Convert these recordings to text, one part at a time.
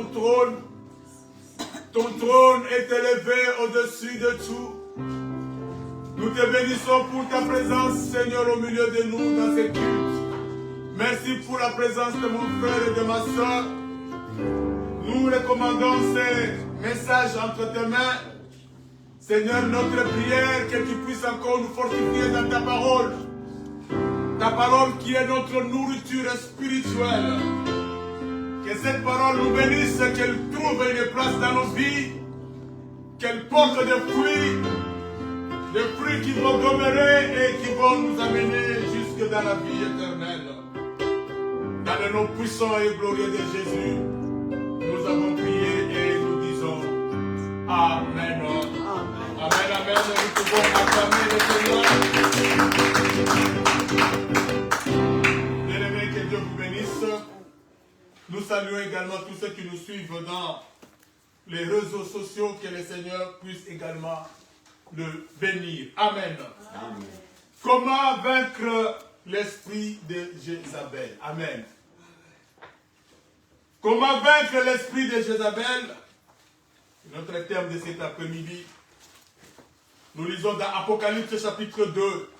ton trône. Ton trône est élevé au-dessus de tout. Nous te bénissons pour ta présence, Seigneur, au milieu de nous dans ces cultes. Merci pour la présence de mon frère et de ma soeur. Nous recommandons ces messages entre tes mains. Seigneur, notre prière, que tu puisses encore nous fortifier dans ta parole. Ta parole qui est notre nourriture spirituelle. Que cette parole nous bénisse, qu'elle trouve une place dans nos vies. Qu'elle porte des fruits qui vont demeurer et qui vont nous amener jusque dans la vie éternelle. Dans le nom puissant et glorieux de Jésus, nous avons prié et nous disons Amen. Amen, amen. Nous pouvons acclamer le Seigneur. Bien-aimés, que Dieu vous bénisse. Nous saluons également tous ceux qui nous suivent dans les réseaux sociaux. Que le Seigneur puisse également le bénir. Amen. Amen. Comment vaincre l'esprit de Jézabel? Amen. Comment vaincre l'esprit de Jézabel? Notre terme de cet après-midi. Nous lisons dans Apocalypse chapitre 2.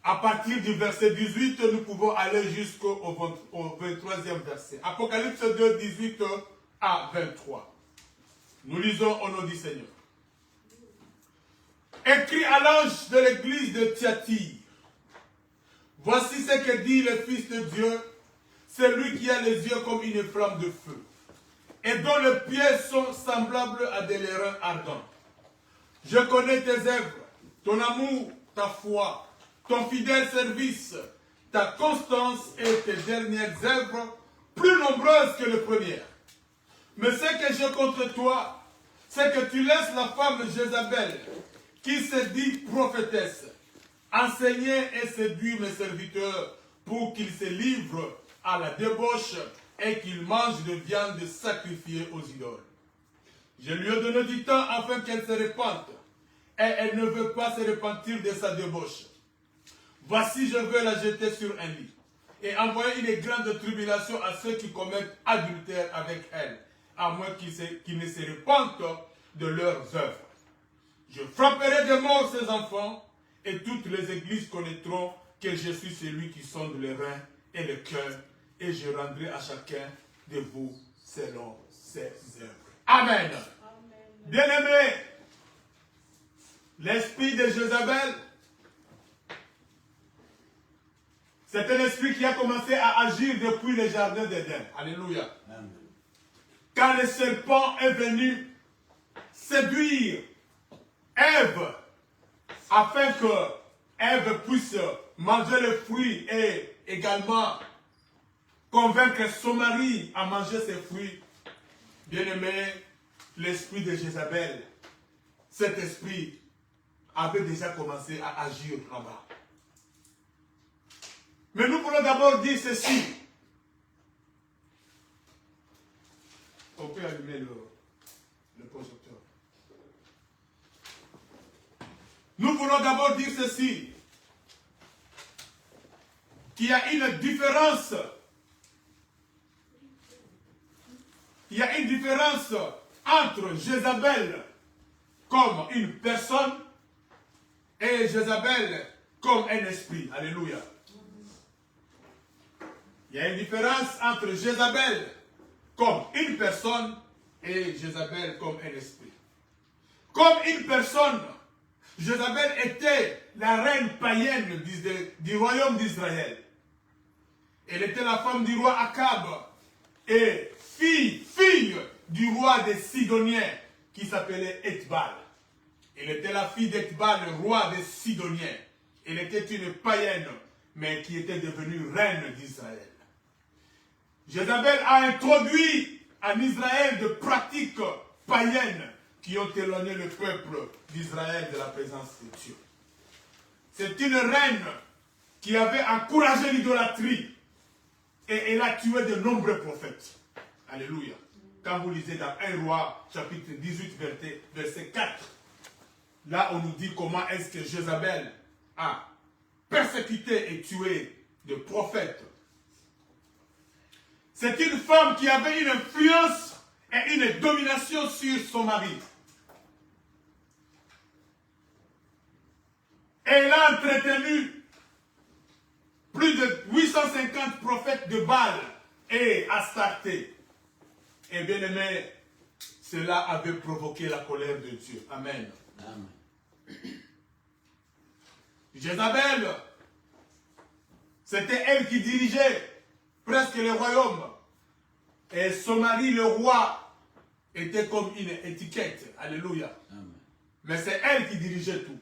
À partir du verset 18, nous pouvons aller jusqu'au 23e verset. Apocalypse 2, 18 à 23. Nous lisons au nom du Seigneur. Écrit à l'ange de l'église de Thyatire. Voici ce que dit le Fils de Dieu, celui qui a les yeux comme une flamme de feu, et dont les pieds sont semblables à des lérins ardents. Je connais tes œuvres, ton amour, ta foi, ton fidèle service, ta constance et tes dernières œuvres, plus nombreuses que les premières. Mais ce que j'ai contre toi, c'est que tu laisses la femme Jézabel, qui se dit prophétesse, enseigner et séduire mes serviteurs pour qu'ils se livrent à la débauche et qu'ils mangent de viande sacrifiée aux idoles. Je lui ai donné du temps afin qu'elle se repente, et elle ne veut pas se repentir de sa débauche. Voici, je veux la jeter sur un lit, et envoyer une grande tribulation à ceux qui commettent adultère avec elle, à moins qu'ils ne se repentent de leurs œuvres. Je frapperai de mort ses enfants, et toutes les églises connaîtront que je suis celui qui sonde les reins et le cœur, et je rendrai à chacun de vous selon ses œuvres. Amen. Bien-aimés, l'esprit de Jézabel, c'est un esprit qui a commencé à agir depuis le jardin d'Éden. Alléluia. Amen. Quand le serpent est venu séduire Ève, afin que Ève puisse manger le fruit et également convaincre son mari à manger ses fruits. Bien-aimé, l'esprit de Jézabel, cet esprit avait déjà commencé à agir là-bas. Mais nous voulons d'abord dire ceci. On peut allumer le projecteur. Nous voulons d'abord dire ceci. Qu'il y a une différence. Il y a une différence entre Jézabel comme une personne et Jézabel comme un esprit. Alléluia. Il y a une différence entre Jézabel comme une personne et Jézabel comme un esprit. Comme une personne, Jézabel était la reine païenne du royaume d'Israël. Elle était la femme du roi Akab et fille du roi des Sidoniens qui s'appelait Ethbal. Elle était la fille d'Ethbal, le roi des Sidoniens. Elle était une païenne, mais qui était devenue reine d'Israël. Jézabel a introduit en Israël de pratiques païennes qui ont éloigné le peuple d'Israël de la présence de Dieu. C'est une reine qui avait encouragé l'idolâtrie et elle a tué de nombreux prophètes. Alléluia. Quand vous lisez dans 1 Roi, chapitre 18, verset 4, là on nous dit comment est-ce que Jézabel a persécuté et tué des prophètes. C'est une femme qui avait une influence et une domination sur son mari. Elle a entretenu plus de 850 prophètes de Baal et Astarté. Et bien aimé, cela avait provoqué la colère de Dieu. Amen. Amen. Jézabel, c'était elle qui dirigeait presque le royaume. Et son mari, le roi, était comme une étiquette. Alléluia. Amen. Mais c'est elle qui dirigeait tout.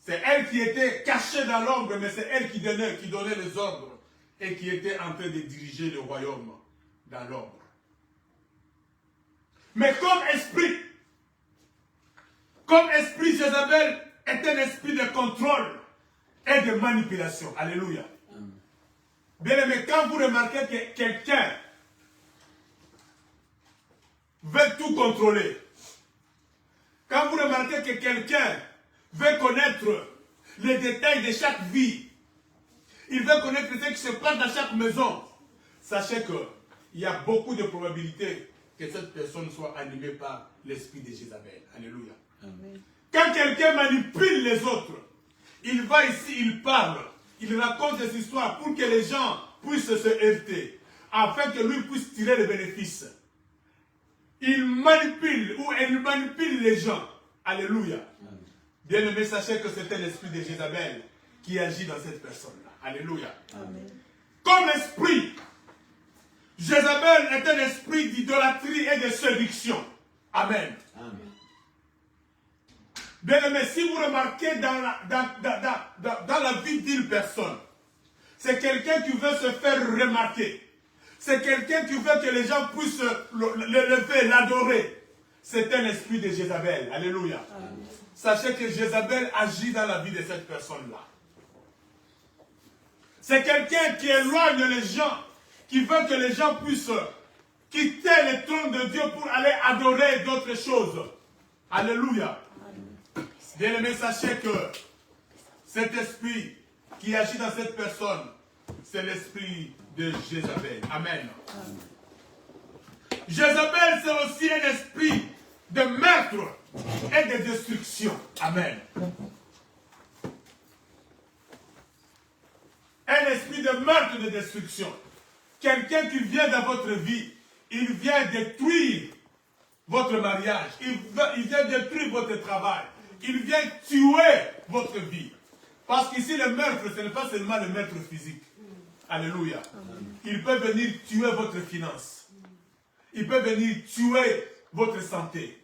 C'est elle qui était cachée dans l'ombre, mais c'est elle qui donnait les ordres et qui était en train de diriger le royaume dans l'ombre. Mais comme esprit, Jézabel est un esprit de contrôle et de manipulation. Alléluia. Bien aimé, quand vous remarquez que quelqu'un veut tout contrôler, quand vous remarquez que quelqu'un veut connaître les détails de chaque vie, il veut connaître ce qui se passe dans chaque maison, sachez qu'il y a beaucoup de probabilités que cette personne soit animée par l'esprit de Jézabel. Alléluia. Amen. Quand quelqu'un manipule les autres, il va ici, il parle, il raconte des histoires pour que les gens puissent se heurter, afin que lui puisse tirer les bénéfices. Il manipule ou elle manipule les gens. Alléluia. Amen. Bien aimé, sachez que c'est un esprit de Jézabel qui agit dans cette personne-là. Alléluia. Amen. Comme esprit, Jézabel est un esprit d'idolâtrie et de séduction. Amen. Amen. Bien aimé, si vous remarquez dans la vie d'une personne, c'est quelqu'un qui veut se faire remarquer. C'est quelqu'un qui veut que les gens puissent l'élever, l'adorer. C'est un esprit de Jézabel. Alléluia. Amen. Sachez que Jézabel agit dans la vie de cette personne-là. C'est quelqu'un qui éloigne les gens, qui veut que les gens puissent quitter le trône de Dieu pour aller adorer d'autres choses. Alléluia. Bien aimé, sachez que cet esprit qui agit dans cette personne, c'est l'esprit de Jézabel. Amen. Jézabel, c'est aussi un esprit de meurtre et de destruction. Amen. Un esprit de meurtre et de destruction. Quelqu'un qui vient dans votre vie, il vient détruire votre mariage, il vient détruire votre travail, il vient tuer votre vie. Parce qu'ici, le meurtre, ce n'est pas seulement le meurtre physique. Alléluia. Il peut venir tuer votre finance. Il peut venir tuer votre santé.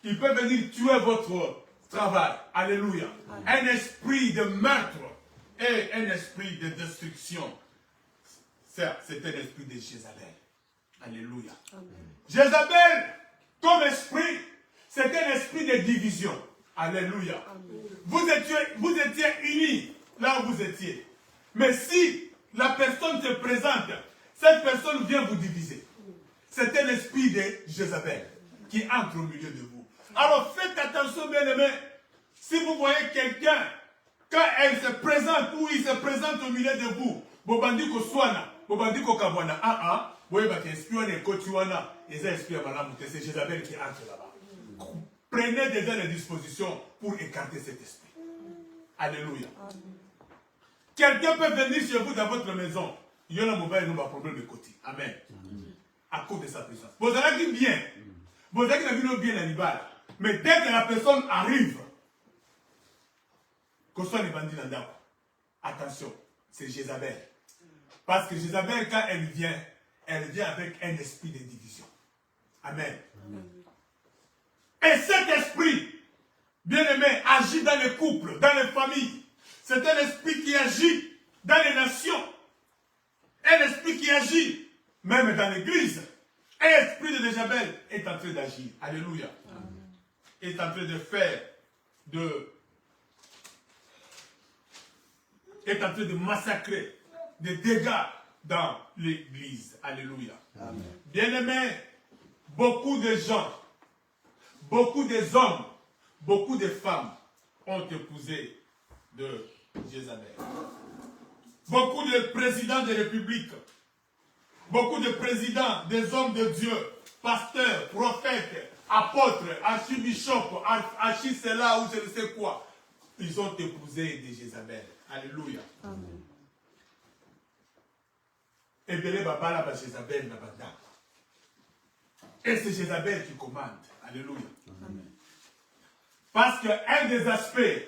Il peut venir tuer votre travail. Alléluia. Un esprit de meurtre et un esprit de destruction. C'est un esprit de Jézabel. Alléluia. Jézabel, comme esprit, c'est un esprit de division. Alléluia. Vous étiez unis là où vous étiez. Mais si la personne se présente, cette personne vient vous diviser. C'est un esprit de Jézabel qui entre au milieu de vous. Alors faites attention, bien aimés. Si vous voyez quelqu'un, quand elle se présente ou il se présente au milieu de vous, Bobandiko Swana, Bobandiko Kabwana, vous voyez que l'esprit est Kotuana, et c'est Jézabel qui entre là-bas. Prenez déjà les dispositions pour écarter cet esprit. Alléluia. Quelqu'un peut venir chez vous dans votre maison. Il y a un problème de côté. Amen. À cause de sa présence. Vous allez dire bien. Vous allez dire bien à l'ibal. Mais dès que la personne arrive, que ce soit les bandits là-dedans, attention, c'est Jézabel. Parce que Jézabel, quand elle vient avec un esprit de division. Amen. Et cet esprit, bien aimé, agit dans les couples, dans les familles. C'est un esprit qui agit dans les nations. Un esprit qui agit même dans l'église. Un esprit de Jézabel est en train d'agir. Alléluia. Amen. Est en train de faire est en train de massacrer des dégâts dans l'église. Alléluia. Amen. Bien aimé, beaucoup de gens, beaucoup des hommes, beaucoup de femmes ont épousé de Jézabel. Beaucoup de présidents de républiques Beaucoup de présidents, des hommes de Dieu, pasteurs, prophètes, apôtres, archibishops, archi-cela ou je ne sais quoi, ils ont épousé des Jézabel. Alléluia. Amen. Et bien, Baba là, Jézabel n'a pas. Et c'est Jézabel qui commande. Alléluia. Amen. Parce qu'un des aspects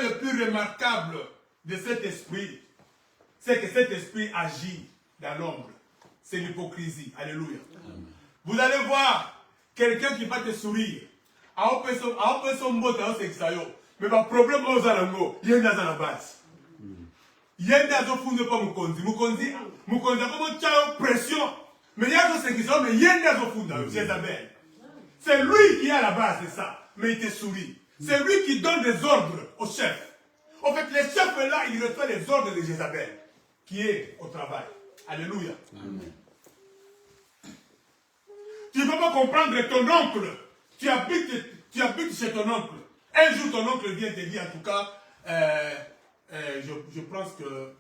les plus remarquables de cet esprit, c'est que cet esprit agit dans l'ombre. C'est l'hypocrisie. Alléluia. Amen. Vous allez voir quelqu'un qui va te sourire. Mais le problème est qu'il y a dans la base. Il y a des gens qui ne pas pression. Mais il y a des gens qui sont, mais il y a des gens qui sont Jézabel. C'est lui qui est à la base de ça. Mais il te sourit. C'est lui qui donne des ordres au chef. En fait, le chef est là, il reçoit les ordres de Jézabel, qui est au travail. Alléluia. Amen. Tu ne peux pas comprendre ton oncle. Tu habites chez ton oncle. Un jour, ton oncle vient te dire, en tout cas, je pense que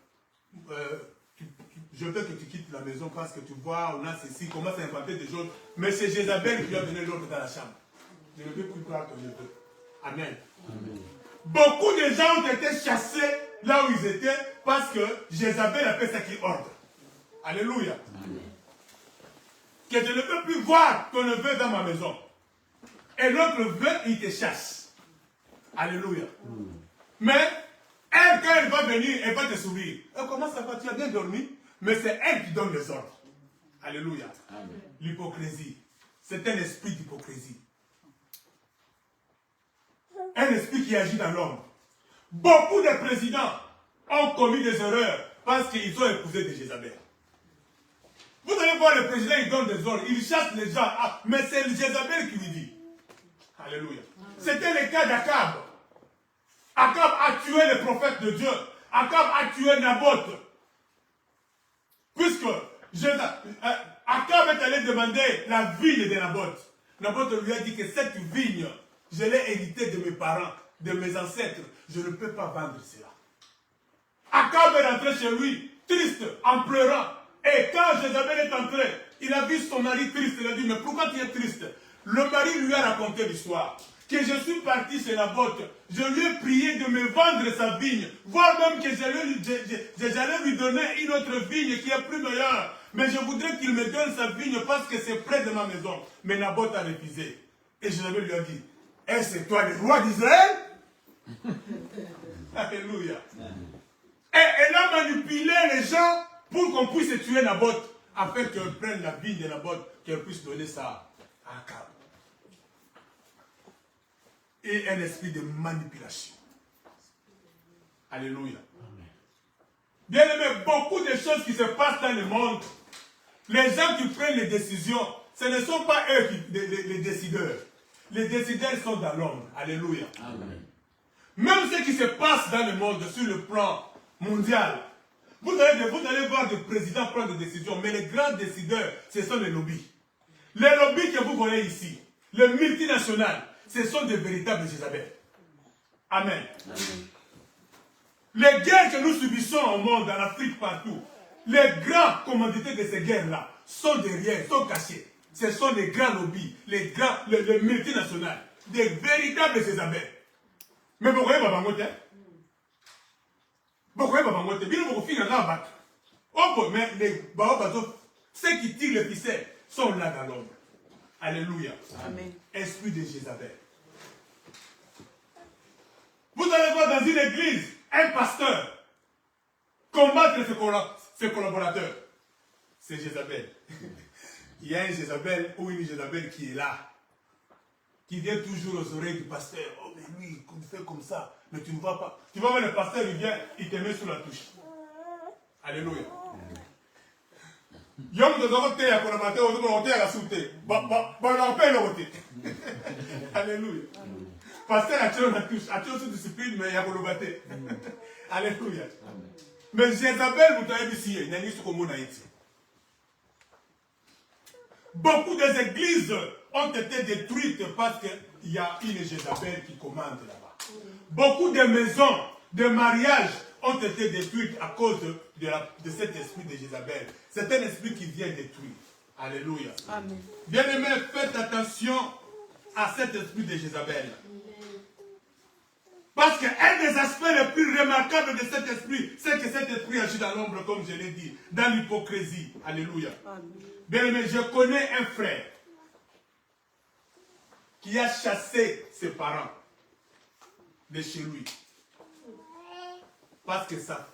je veux que tu quittes la maison parce que tu vois, on a ceci, commence à inventer des choses. Mais c'est Jézabel qui lui a donné l'ordre dans la chambre. Je ne veux plus croire que je veux. Amen. Amen. Beaucoup de gens ont été chassés là où ils étaient parce que Jézabel a fait ça qui ordre. Alléluia. Amen. Que je ne peux plus voir ton neveu dans ma maison. Et l'autre veut, il te chasse. Alléluia. Mais elle, quand elle va venir, elle va te sourire. Comment ça va? Tu as bien dormi? Mais c'est elle qui donne les ordres. Alléluia. L'hypocrisie. C'est un esprit d'hypocrisie. Un esprit qui agit dans l'homme. Beaucoup de présidents ont commis des erreurs parce qu'ils ont épousé des Jézabel. Vous allez voir le président, il donne des ordres, il chasse les gens. Ah, mais c'est le Jézabel qui lui dit. Alléluia. C'était le cas d'Akab. Akab a tué le prophète de Dieu. Akab a tué Naboth. Puisque Akab est allé demander la vigne de Naboth. Naboth lui a dit que cette vigne, je l'ai héritée de mes parents, de mes ancêtres. Je ne peux pas vendre cela. Akab est rentré chez lui, triste, en pleurant. Et quand Jézabel est entré, il a vu son mari triste. Il a dit, mais pourquoi tu es triste? Le mari lui a raconté l'histoire. Que je suis parti chez Naboth. Je lui ai prié de me vendre sa vigne. Voire même que j'allais lui donner une autre vigne qui est plus meilleure. Mais je voudrais qu'il me donne sa vigne parce que c'est près de ma maison. Mais Naboth a refusé. Et Jézabel lui a dit, est-ce toi le roi d'Israël? Alléluia. Et elle a manipulé les gens pour qu'on puisse tuer Naboth, afin qu'elle prenne la vigne de Naboth, qu'elle puisse donner ça à Akab. Et un esprit de manipulation. Alléluia. Bien aimé, beaucoup de choses qui se passent dans le monde, les gens qui prennent les décisions, ce ne sont pas eux les décideurs. Les décideurs sont dans l'ombre. Alléluia. Amen. Même ce qui se passe dans le monde sur le plan mondial, vous allez voir des présidents prendre des décisions, mais les grands décideurs, ce sont les lobbies. Les lobbies que vous voyez ici, les multinationales, ce sont de véritables Jézabel. Amen. Amen. Les guerres que nous subissons au monde, en Afrique, partout, les grands commandités de ces guerres-là sont derrière, sont cachés. Ce sont les grands lobbies, les multinationales, des véritables Jézabel. Mais vous voyez, Baba Ngote, mais ceux qui tirent les ficelles sont là dans l'ombre. Alléluia. Amen. Esprit de Jézabel. Vous allez voir dans une église, un pasteur combattre ses collaborateurs. C'est Jézabel. Il y a un Jézabel ou une Jézabel qui est là, qui vient toujours aux oreilles du pasteur. Oh, mais lui, il fait comme ça. Mais tu ne vois pas. Tu vas voir le pasteur, il vient, il te met sur la touche. Alléluia. Yom de droite à collaborateur, on va à la souté. Alléluia. Pasteur a tué la touche, a tué sous discipline, mais il y a collaborateur. Alléluia. Mais Jézabel, vous avez dit ici, il y a une histoire comme Haïti. Beaucoup des églises ont été détruites parce qu'il y a une Jézabel qui commande là-bas. Beaucoup de maisons de mariage ont été détruites à cause de cet esprit de Jézabel. C'est un esprit qui vient détruire. Alléluia. Amen. Bien-aimés, faites attention à cet esprit de Jézabel. Parce qu'un des aspects les plus remarquables de cet esprit, c'est que cet esprit agit dans l'ombre, comme je l'ai dit, dans l'hypocrisie. Alléluia. Bien-aimés, je connais un frère qui a chassé ses parents de chez lui. Parce que sa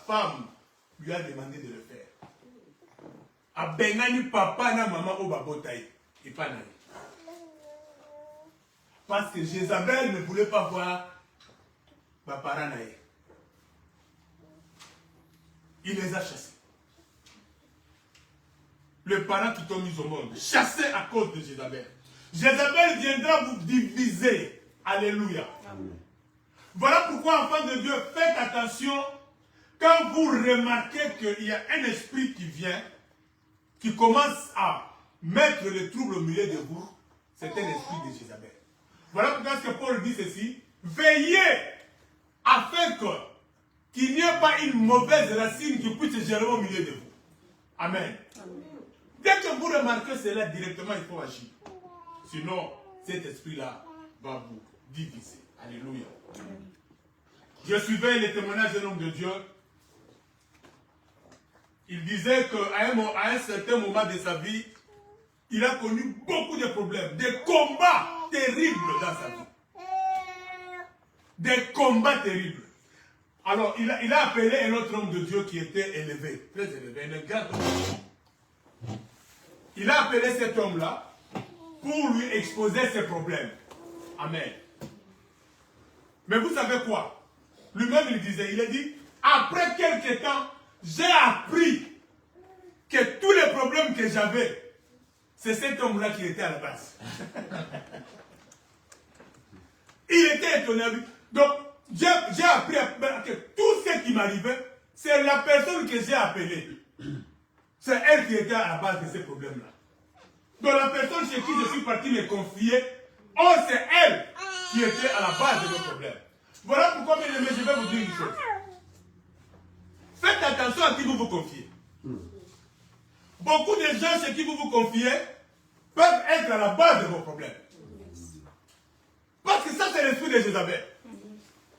femme lui a demandé de le faire. A bengani papa na maman au babotaï. Et pas nani. Parce que Jézabel ne voulait pas voir ma parent naïe. Il les a chassés. Les parents qui t'ont mis au monde, chassés à cause de Jézabel. Jézabel viendra vous diviser. Alléluia. Amen. Voilà pourquoi, enfants de Dieu, faites attention quand vous remarquez qu'il y a un esprit qui vient, qui commence à mettre le trouble au milieu de vous. C'est un esprit de Jézabel. Voilà pourquoi ce que Paul dit ceci. Veillez afin qu'il n'y ait pas une mauvaise racine qui puisse gérer au milieu de vous. Amen. Amen. Dès que vous remarquez cela, directement, il faut agir. Sinon, cet esprit-là va vous diviser. Alléluia. Amen. Je suivais les témoignages d'un homme de Dieu. Il disait qu'à un certain moment de sa vie, il a connu beaucoup de problèmes, des combats terribles dans sa vie. Des combats terribles. Alors, il a appelé un autre homme de Dieu qui était élevé, très élevé, un grand homme. Il a appelé cet homme-là pour lui exposer ses problèmes. Amen. Mais vous savez quoi? Lui-même, il a dit, après quelques temps, j'ai appris que tous les problèmes que j'avais, c'est cet homme-là qui était à la base. Il était étonné. Donc, j'ai appris que tout ce qui m'arrivait, c'est la personne que j'ai appelée. C'est elle qui était à la base de ces problèmes-là. Donc, la personne chez qui je suis parti me confier, oh, c'est elle qui était à la base de nos problèmes. Voilà pourquoi, mes amis, je vais vous dire une chose. Faites attention à qui vous vous confiez. Beaucoup de gens chez qui vous vous confiez peuvent être à la base de vos problèmes. Parce que ça, c'est l'esprit de Jézabel.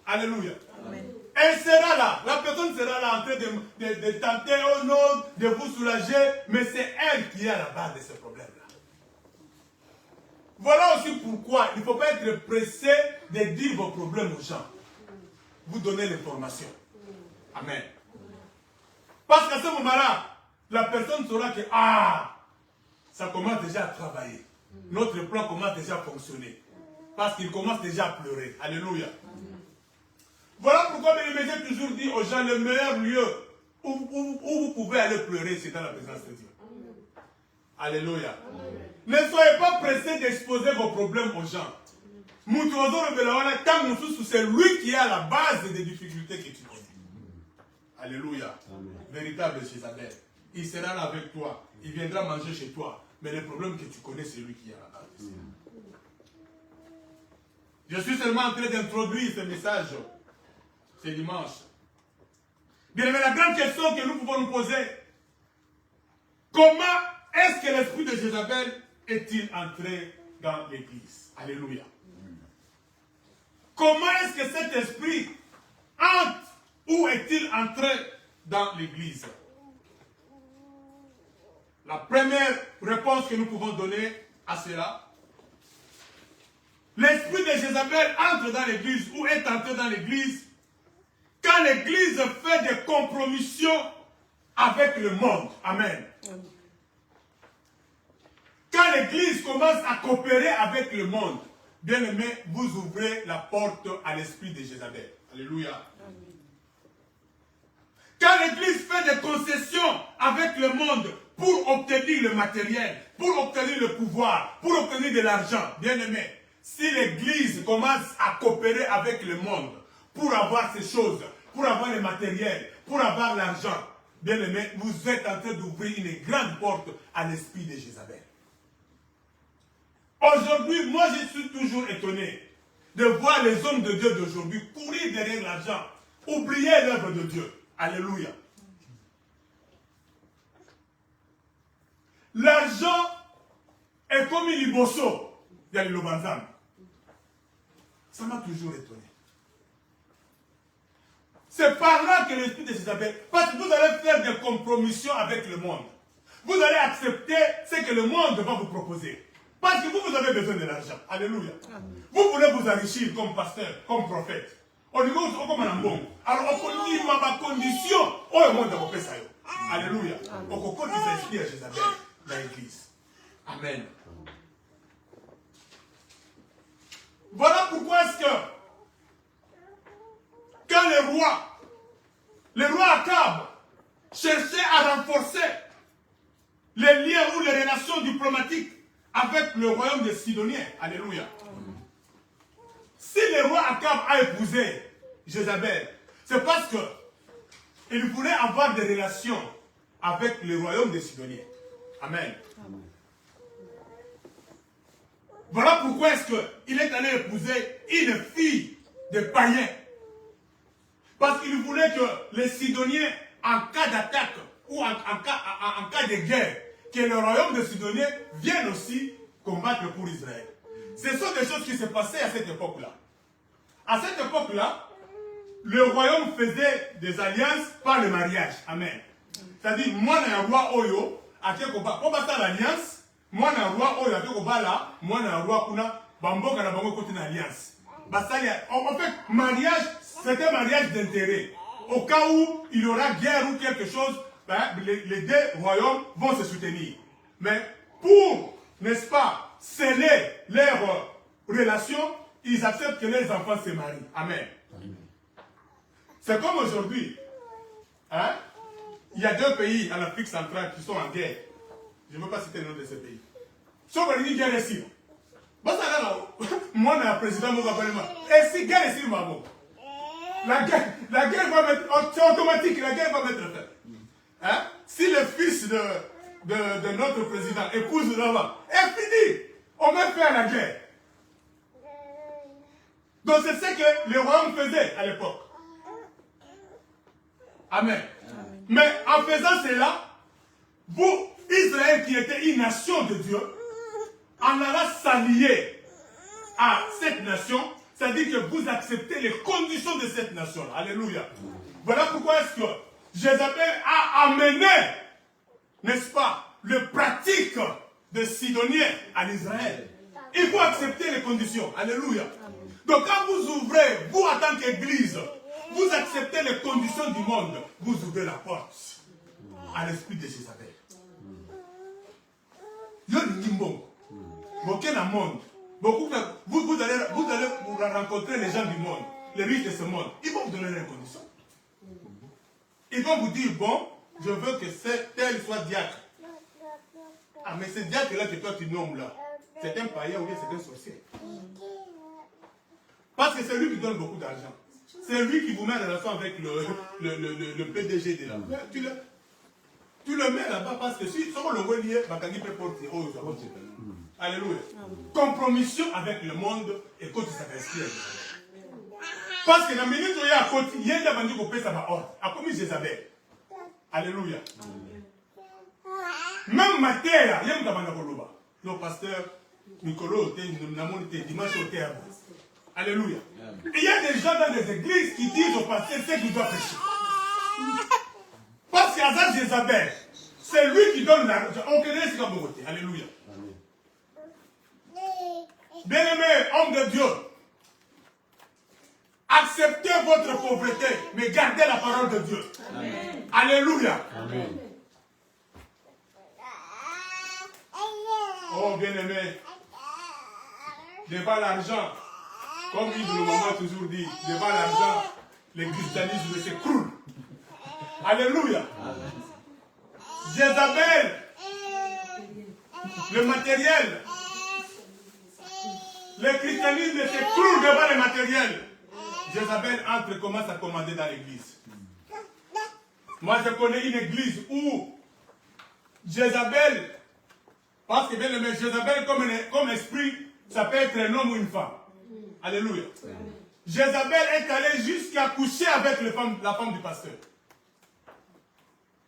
Alléluia. Amen. Elle sera là. La personne sera là en train de tenter au nom de vous soulager, mais c'est elle qui est à la base de ce problème-là. Voilà aussi pourquoi il ne faut pas être pressé de dire vos problèmes aux gens. Vous donnez l'information. Amen. Parce qu'à ce moment-là, la personne saura que, ça commence déjà à travailler. Notre plan commence déjà à fonctionner. Parce qu'il commence déjà à pleurer. Alléluia. Voilà pourquoi j'ai toujours dit aux gens, le meilleur lieu où vous pouvez aller pleurer, c'est dans la présence de Dieu. Alléluia. Ne soyez pas pressés d'exposer vos problèmes aux gens. C'est lui qui est à la base des difficultés que tu connais. Alléluia. Véritable Jézabel. Il sera là avec toi. Il viendra manger chez toi. Mais le problème que tu connais, c'est lui qui est à la base. Je suis seulement en train d'introduire ce message. C'est dimanche. Bien, mais la grande question que nous pouvons nous poser, comment est-ce que l'esprit de Jézabel est-il entré dans l'église? Alléluia. Comment est-ce que cet esprit entre ou est-il entré dans l'église? La première réponse que nous pouvons donner à cela, l'esprit de Jézabel entre dans l'église ou est entré dans l'église quand l'église fait des compromissions avec le monde. Amen. Quand l'église commence à coopérer avec le monde, bien aimé, vous ouvrez la porte à l'esprit de Jézabel. Alléluia. Quand l'église fait des concessions avec le monde pour obtenir le matériel, pour obtenir le pouvoir, pour obtenir de l'argent, bien aimé, si l'église commence à coopérer avec le monde pour avoir ces choses, pour avoir le matériel, pour avoir l'argent, bien aimé, vous êtes en train d'ouvrir une grande porte à l'esprit de Jézabel. Aujourd'hui, moi je suis toujours étonné de voir les hommes de Dieu d'aujourd'hui courir derrière l'argent, oubliez l'œuvre de Dieu. Alléluia. L'argent est comme une libosso. Il y a le lobanzam. Ça m'a toujours étonné. C'est par là que l'esprit de Jézabel, parce que vous allez faire des compromissions avec le monde. Vous allez accepter ce que le monde va vous proposer. Parce que vous avez besoin de l'argent. Alléluia. Amen. Vous voulez vous enrichir comme pasteur, comme prophète. Au niveau comme un bon. Alors, on dit ma condition. Oh, le monde va faire ça. Alléluia. On comprend des esprits à Jézabel dans l'église. Amen. Voilà pourquoi est-ce que quand le roi Akab cherchait à renforcer les liens ou les relations diplomatiques avec le royaume des Sidoniens. Alléluia. Si le roi Akab a épousé Jézabel, c'est parce qu'il voulait avoir des relations avec le royaume des Sidoniens. Amen. Amen. Voilà pourquoi est-ce qu'il est allé épouser une fille de païens. Parce qu'il voulait que les Sidoniens, en cas d'attaque ou en cas de guerre, que le royaume des Sidoniens vienne aussi combattre pour Israël. Ce sont des choses qui se passaient à cette époque-là. À cette époque-là, le royaume faisait des alliances par le mariage. Amen. C'est-à-dire, moi, je suis un roi Oyo, à qui on va faire l'alliance, moi, je suis un roi Oyo, à qui on va là, moi, je suis un roi Kuna, Bambo, Kana Bango, côté une alliance. En fait, mariage, c'est un mariage d'intérêt. Au cas où il y aura guerre ou quelque chose, les deux royaumes vont se soutenir. Mais pour, n'est-ce pas, sceller leurs relations, ils acceptent que les enfants se marient. Amen. C'est comme aujourd'hui. Hein? Il y a deux pays en Afrique centrale qui sont en guerre. Je ne veux pas citer le nom de ces pays. Sauf qu'on dit guerre ici. Moi, je suis président Mogabalema. Et si guerre ici, la guerre va mettre, c'est automatique, la guerre va mettre fin. Hein? Si le fils de notre président épouse là-bas, c'est fini. On met fin à la guerre. Donc c'est ce que le royaume faisait à l'époque. Amen. Amen. Mais en faisant cela, vous, Israël qui était une nation de Dieu, en allant s'allier à cette nation, c'est-à-dire que vous acceptez les conditions de cette nation. Alléluia. Voilà pourquoi est-ce que Jézabel a amené, n'est-ce pas, le pratique de Sidoniens en Israël. Il faut accepter les conditions. Alléluia. Donc quand vous ouvrez, vous en tant qu'église, vous acceptez les conditions du monde, vous ouvrez la porte à l'esprit de Jézabel. Vous allez vous rencontrer les gens du monde, les riches de ce monde. Ils vont vous donner les conditions. Ils vont vous dire, bon, je veux que tel soit diacre. Ah, mais ce diacre-là que toi tu nommes là, c'est un païen ou bien c'est un sorcier. Parce que c'est lui qui donne beaucoup d'argent. C'est lui qui vous met en relation avec le PDG de là. Tu le mets là-bas parce que si on le voit lié, Bakani peut porter. Alléluia. Compromission avec le monde et quand ça va inspirer. Parce que dans la minute où il y a un côté, il y a un bandit qui peut ça va ordre. A comme Jézabel. Alléluia. Même Matéa, il y a un bandit qui va. Le pasteur Nicolo, dimanche au théâtre. Alléluia. Il y a des gens dans les églises qui disent au pasteur ce qu'il doit prêcher. Parce qu'à ça, Jézabel, c'est lui qui donne l'argent. On connaît ce qu'on va voter. Alléluia. Bien-aimé, homme de Dieu, acceptez votre pauvreté, mais gardez la parole de Dieu. Amen. Alléluia. Amen. Oh, bien-aimé, devant l'argent, comme le maman toujours dit, devant l'argent, le christianisme s'écroule. Alléluia. Amen. Jézabel, le matériel, le christianisme s'écroule devant le matériel. Jézabel entre et commence à commander dans l'église. Moi, je connais une église où Jézabel, parce que bien aimé, Jézabel comme esprit, ça peut être un homme ou une femme. Alléluia. Jézabel est allée jusqu'à coucher avec la femme du pasteur.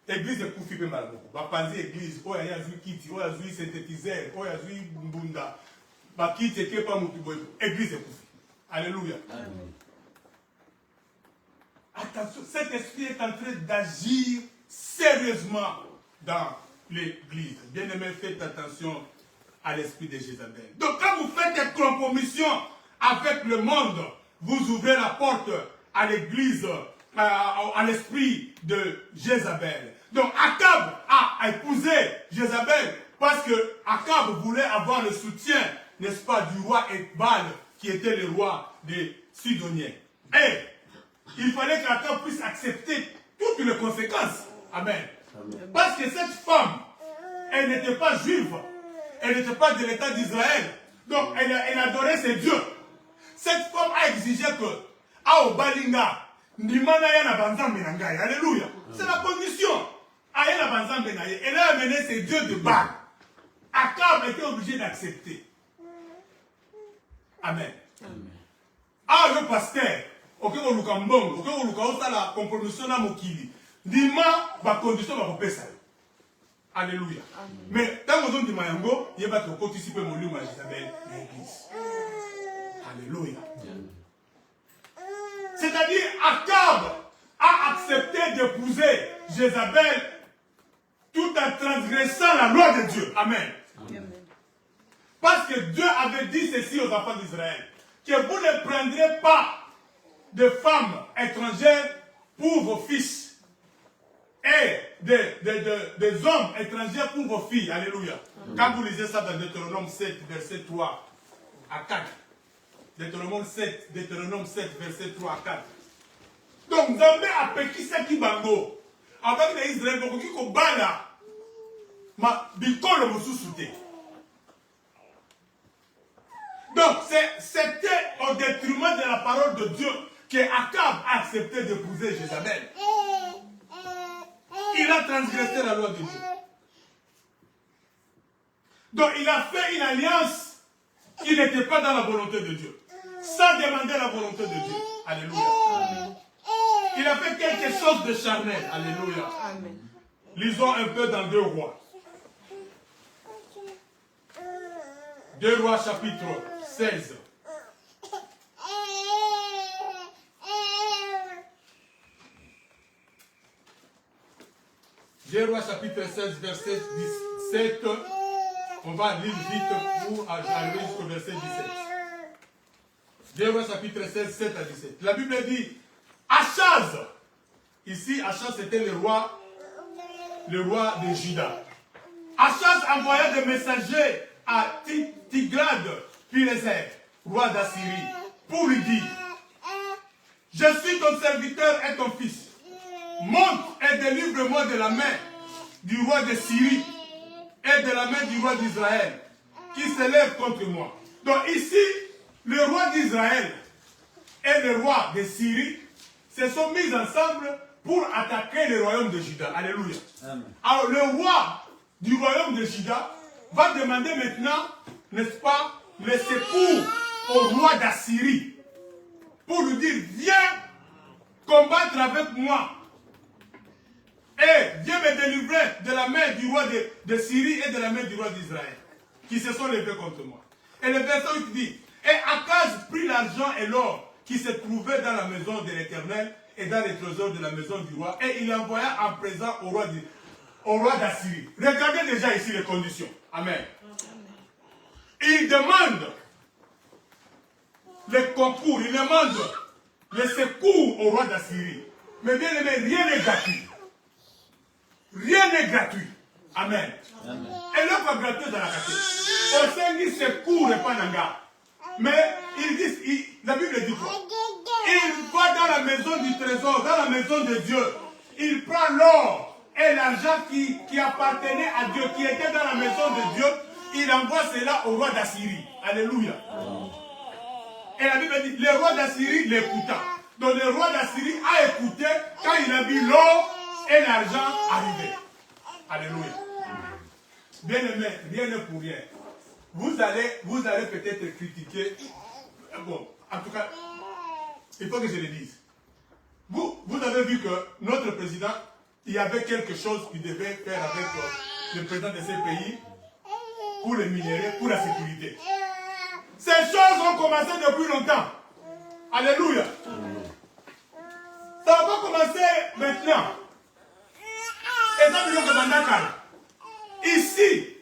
L'église est coupée mal beaucoup. Bapanzi église, oh ya zui kiti, oh ya zui synthétiseur, oh ya zui mbunda. Ba kiti ke pas mutuboy. Église est coupée. Alléluia. Amen. Attention, cet esprit est en train d'agir sérieusement dans l'église. Bien-aimés, faites attention à l'esprit de Jézabel. Donc quand vous faites des compromissions avec le monde, vous ouvrez la porte à l'église, à l'esprit de Jézabel. Donc Akab a épousé Jézabel parce que Akab voulait avoir le soutien, n'est-ce pas, du roi Ekbal, qui était le roi des Sidoniens. Et il fallait qu'Akab puisse accepter toutes les conséquences. Amen. Amen. Parce que cette femme, elle n'était pas juive, elle n'était pas de l'État d'Israël, donc elle adorait ses dieux. Cette femme a exigé que, Balinga, alléluia. C'est la condition. Elle a amené ses dieux de Baal. Akab était obligé d'accepter. Amen. Amen. Le pasteur, ok, on luka mbongo, ok, on luka osa la compromission na mokili. Dima, ba condition ba kopesa. Alléluia. Mais tant que on dit mayango, il va te participer mon lieu Jézabel l'église. Alléluia. C'est-à-dire, Akab a accepté d'épouser Jézabel tout en transgressant la loi de Dieu. Amen. Amen. Parce que Dieu avait dit ceci aux enfants d'Israël, que vous ne prendrez pas de femmes étrangères pour vos fils et des hommes étrangers pour vos filles. Alléluia. Amen. Quand vous lisez ça dans Deutéronome 7, verset 3 à 4, Deutéronome 7, verset 3 à 4. Donc, Nzambe a pekisa ki bango. Avec les Israéliens, beaucoup qui ko bala. Ma bikolo mosusu te. Donc, c'était au détriment de la parole de Dieu que Akab a accepté d'épouser Jézabel. Il a transgressé la loi de Dieu. Donc, il a fait une alliance qui n'était pas dans la volonté de Dieu. Sans demander la volonté de Dieu. Alléluia. Amen. Il a fait quelque chose de charnel. Alléluia. Amen. Lisons un peu dans 2 Rois. 2 Rois chapitre 16. 2 Rois chapitre 16, verset 17. On va lire vite pour arriver jusqu'au verset 17. 2 Rois chapitre 16, 7 à 17. La Bible dit, Achaz, ici Achaz c'était le roi de Juda. Achaz envoya des messagers à Tiglath-Pileser, roi d'Assyrie, pour lui dire, je suis ton serviteur et ton fils. Monte et délivre-moi de la main du roi de Syrie et de la main du roi d'Israël qui s'élève contre moi. Donc ici, le roi d'Israël et le roi de Syrie se sont mis ensemble pour attaquer le royaume de Juda. Alléluia. Amen. Alors le roi du royaume de Juda va demander maintenant, n'est-ce pas, le secours au roi d'Assyrie pour lui dire, viens combattre avec moi et viens me délivrer de la main du roi de Syrie et de la main du roi d'Israël qui se sont levés contre moi. Et le verset 8 dit, et Akaz prit l'argent et l'or qui se trouvaient dans la maison de l'Éternel et dans les trésors de la maison du roi, et il envoya en présent au roi d'Assyrie. Regardez déjà ici les conditions. Amen. Il demande le concours, il demande le secours au roi d'Assyrie. Mais bien aimé, rien n'est gratuit. Rien n'est gratuit. Amen. Amen. Et l'œuvre est gratuite dans la catégorie. Au Seigneur, secours et pas nanga. Mais la Bible dit quoi? Il va dans la maison du trésor, dans la maison de Dieu. Il prend l'or et l'argent qui appartenait à Dieu, qui était dans la maison de Dieu. Il envoie cela au roi d'Assyrie. Alléluia. Et la Bible dit, le roi d'Assyrie l'écouta. Donc le roi d'Assyrie a écouté quand il a vu l'or et l'argent arriver. Alléluia. Bien aimé, rien n'est pour rien. Vous allez peut-être critiquer. Bon, en tout cas, il faut que je le dise. Vous avez vu que notre président, il y avait quelque chose qu'il devait faire avec le président de ces pays pour les minéraux, pour la sécurité. Ces choses ont commencé depuis longtemps. Alléluia. Ça va pas commencer maintenant. Et ça veut dire que ici,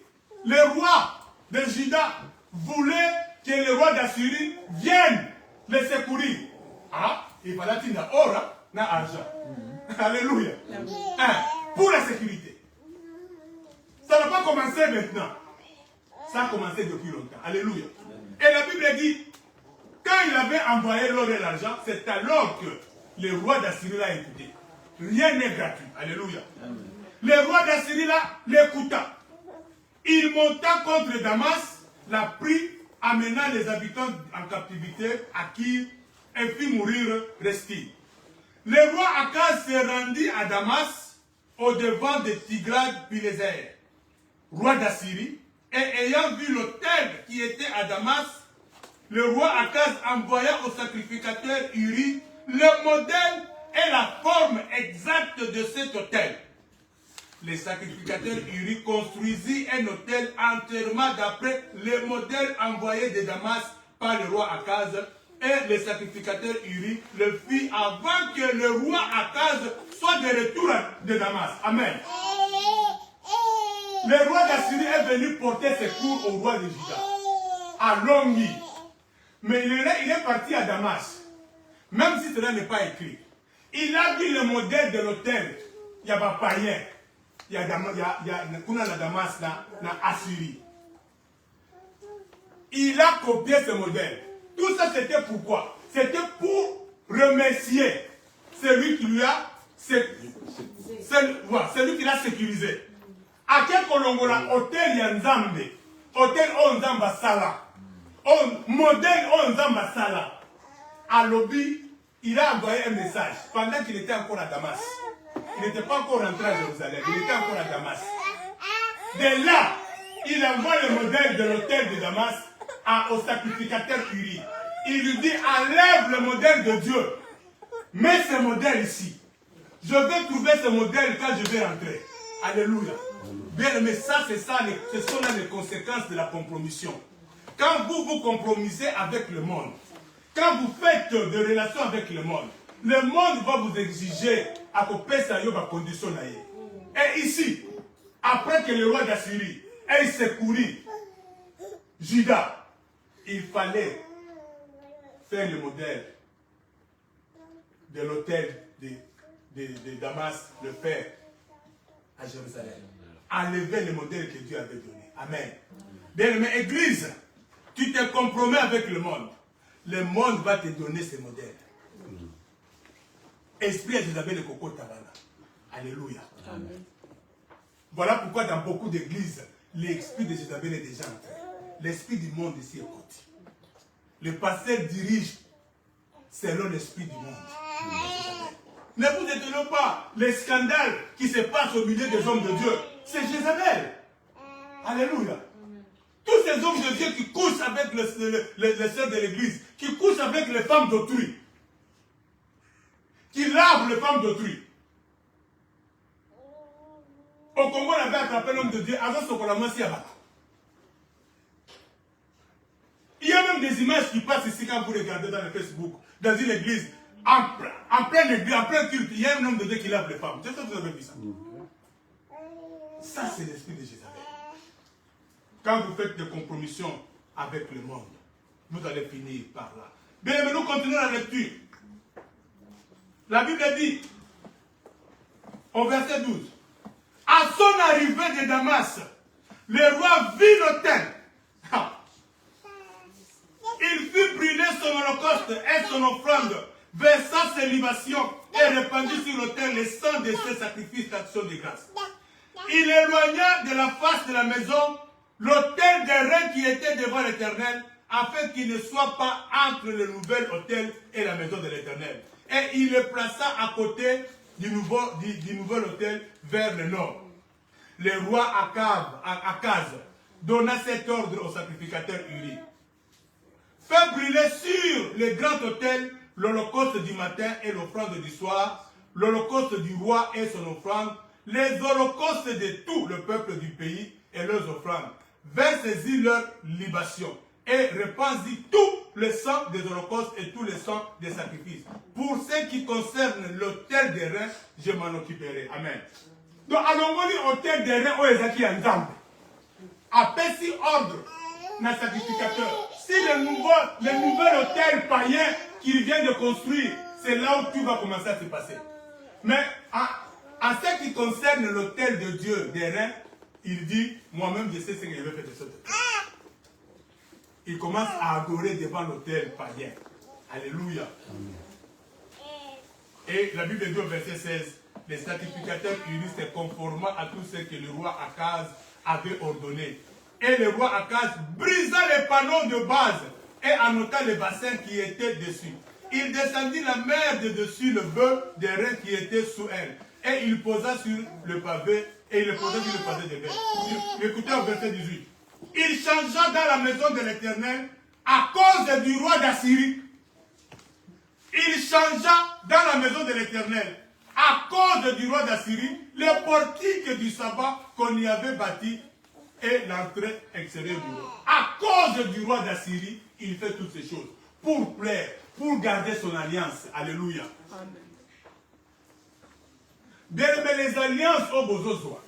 le roi de Juda voulait que le roi d'Assyrie vienne les secourir. Ah, il fallait qu'il y ait or, argent. Alléluia. Pour la sécurité. Ça n'a pas commencé maintenant. Ça a commencé depuis longtemps. Alléluia. Et la Bible dit, quand il avait envoyé l'or et l'argent, c'est alors que le roi d'Assyrie l'a écouté. Rien n'est gratuit. Alléluia. Amen. Le roi d'Assyrie l'écouta. Il monta contre Damas, l'a pris, amenant les habitants en captivité, à qui et fit mourir Restin. Le roi Akaz se rendit à Damas, au devant de Tiglath-Pileser, roi d'Assyrie, et ayant vu l'autel qui était à Damas, le roi Akaz envoya au sacrificateur Uri le modèle et la forme exacte de cet autel. Le sacrificateur Uri construisit un autel entièrement d'après le modèle envoyé de Damas par le roi Akaz, et le sacrificateur Uri le fit avant que le roi Akaz soit de retour de Damas. Amen. Le roi d'Assyrie est venu porter secours au roi de Juda, à Longhi. Mais il est parti à Damas, même si cela n'est pas écrit. Il a vu le modèle de l'autel. Il y a pas païen. Il y a la Damas dans Assyrie. Il a copié ce modèle. Tout ça, c'était pourquoi? C'était pour remercier celui qui lui a celui qui l'a sécurisé. À quel kolongola hôtel Yanzambe, hôtel Onzamba Sala, modèle Onzamba Sala. À Lobby, il a envoyé un message pendant qu'il était encore à Damas. Il n'était pas encore rentré à Jérusalem, il était encore à Damas. De là, il envoie le modèle de l'hôtel de Damas au sacrificateur Uri. Il lui dit, enlève le modèle de Dieu. Mets ce modèle ici. Je vais trouver ce modèle quand je vais rentrer. Alléluia. Bien, mais ça, ce sont là les conséquences de la compromission. Quand vous vous compromettez avec le monde, quand vous faites des relations avec le monde va vous exiger à couper sa condition. Et ici, après que le roi d'Assyrie ait secouru Juda, il fallait faire le modèle de l'autel de Damas, le faire à Jérusalem. Enlever le modèle que Dieu avait donné. Amen. Bien, mais Église, tu te compromets avec le monde va te donner ce modèle. Esprit de Jézabel et Coco Tabana. Alléluia. Amen. Voilà pourquoi dans beaucoup d'églises, l'esprit de Jézabel est déjà entré. L'esprit du monde ici est côté. Le pasteur dirige selon l'esprit du monde. Ne vous étonnez pas, les scandales qui se passent au milieu des hommes de Dieu, c'est Jézabel. Alléluia. Tous ces hommes de Dieu qui couchent avec les sœurs de l'église, qui couchent avec les femmes d'autrui, qui lavent les femmes d'autrui. Au Congo, on avait attrapé l'homme de Dieu, il y a même des images qui passent ici quand vous regardez dans le Facebook, dans une église, en plein culte, il y a un homme de Dieu qui lave les femmes. J'espère que vous avez vu ça. Ça, c'est l'esprit de Jézabel. Quand vous faites des compromissions avec le monde, vous allez finir par là. Bien, mais nous continuons la lecture. La Bible dit, au verset 12, à son arrivée de Damas, le roi vit l'autel. Il fit brûler son holocauste et son offrande, versant ses libations et répandit sur l'autel le sang de ses sacrifices d'action de grâce. Il éloigna de la face de la maison l'autel des reins qui était devant l'Éternel, afin qu'il ne soit pas entre le nouvel autel et la maison de l'Éternel. Et il le plaça à côté du nouvel autel vers le nord. Le roi Akaz donna cet ordre au sacrificateur Uri. Fais brûler sur le grand autel l'holocauste du matin et l'offrande du soir, l'holocauste du roi et son offrande, les holocaustes de tout le peuple du pays et leurs offrandes. Verse-y leurs libations et répands-y tout le sang des holocaustes et tout le sang des sacrifices. Pour ce qui concerne l'autel des reins, je m'en occuperai. Amen. Donc, allons-y l'autel des reins, Oezaki Nzambe. Appelle-y ordre, na sacrificateur. Si le nouvel hôtel païen qu'il vient de construire, c'est là où tout va commencer à se passer. Mais en ce qui concerne l'autel de Dieu des reins, il dit, moi-même je sais ce que je vais faire de ce autel. Il commence à adorer devant l'autel païen. Alléluia. Et la Bible dit au verset 16, les sacrificateurs unissent conformément à tout ce que le roi Akaz avait ordonné. Et le roi Akaz brisa les panneaux de base et annota les bassins qui étaient dessus. Il descendit la mer de dessus le bœuf des reins qui était sous elle. Et il posa sur le pavé, et il le posa sur le pavé de verre. Écoutez au verset 18. Il changea dans la maison de l'Éternel à cause du roi d'Assyrie. Il changea dans la maison de l'Éternel à cause du roi d'Assyrie le portique du sabbat qu'on y avait bâti et l'entrée extérieure du roi. À cause du roi d'Assyrie, il fait toutes ces choses pour plaire, pour garder son alliance. Alléluia. Amen. Bien, mais les alliances au bozozoa.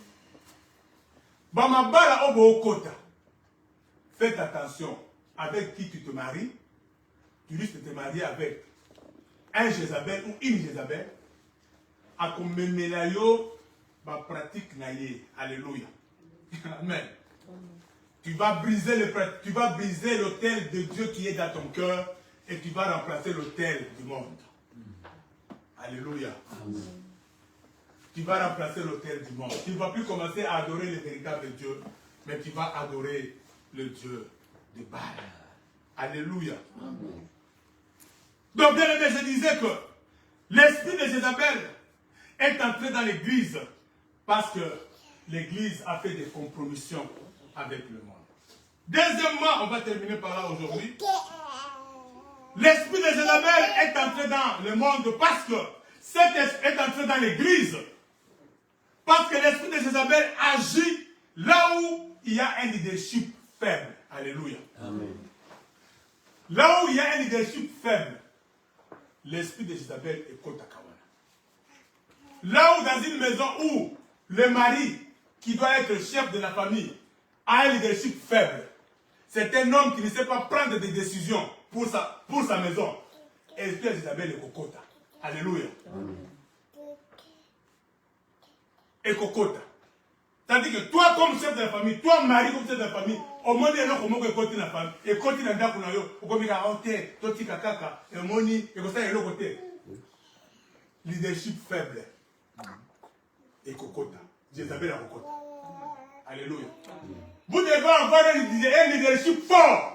Bamabala au bokota. Faites attention avec qui tu te maries. Tu risques de te marier avec un Jézabel ou une Jézabel. A komemelayo ba pratique naïe. Alléluia. Amen. Tu vas briser l'autel de Dieu qui est dans ton cœur et tu vas remplacer l'autel du monde. Alléluia. Amen. Tu vas remplacer l'autel du monde. Tu ne vas plus commencer à adorer le véritable Dieu, mais tu vas adorer le Dieu de Baal. Alléluia. Amen. Donc, bien aimé, je disais que l'esprit de Jézabel est entré dans l'église parce que l'église a fait des compromissions avec le monde. Deuxièmement, on va terminer par là aujourd'hui. L'esprit de Jézabel est entré dans le monde parce que cet esprit est entré dans l'église. Parce que l'esprit de Jézabel agit là où il y a un leadership faible. Alléluia. Amen. Là où il y a un leadership faible, l'esprit de Jézabel est contre Kawana. Là où dans une maison où le mari, qui doit être chef de la famille, a un leadership faible, c'est un homme qui ne sait pas prendre des décisions pour sa maison. L'esprit de Jézabel est Kokota. Alléluia. Amen. Et Kokota. C'est-à-dire que toi, comme chef de la famille, toi, mari, comme chef de la famille, au moins, il y a un homme qui est la famille. Et quand il y a un homme qui est là, il y a un homme qui est là. Leadership faible. Et Kokota. Jézabel à Kokota. Alléluia. Vous devez avoir un leadership fort.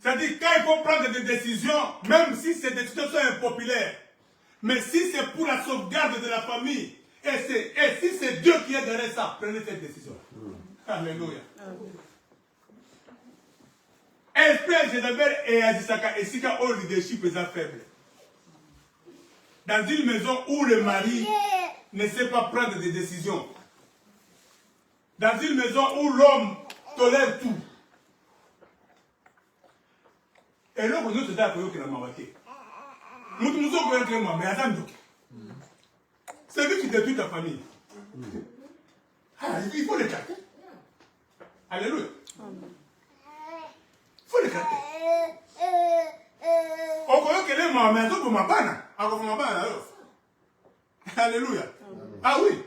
C'est-à-dire quand il faut prendre des décisions, même si ces décisions sont impopulaires, mais si c'est pour la sauvegarde de la famille, et si c'est Dieu qui est derrière ça, prenez cette décision. Alléluia. Esprit Jézabel et Azisaka et Sika au leadership est faible. Dans une maison où le mari ne sait pas prendre des décisions. Dans une maison où l'homme tolère tout. Et là, nous sommes d'accord que la mawake. Nous sommes d'accord que la mawake. C'est lui qui détruit ta famille. Ah, il faut l'écarter. Alléluia. Il faut l'écarter. On connaît que les mamans sont pour ma banne. Alléluia. Ah oui.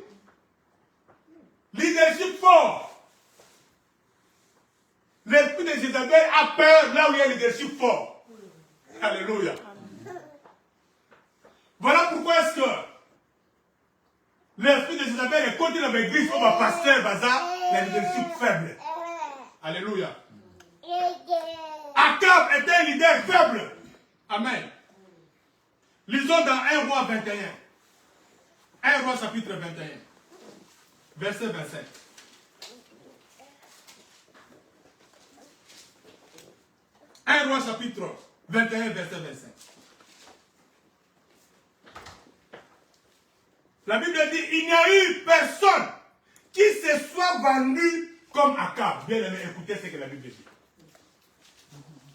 Leadership fort. L'esprit de Jézabel a peur là où il y a leadership fort. Alléluia. Voilà pourquoi est-ce que l'esprit de Jézabel est contre l'église comme un pasteur bazar, la leadership faible. Alléluia. Akab était un leader faible. Amen. Lisons dans 1 roi 21. 1 roi chapitre 21. Verset 25. 1 roi chapitre 21, verset 25. La Bible dit, il n'y a eu personne qui se soit vendu comme Akab. Bien aimé, écoutez ce que la Bible dit.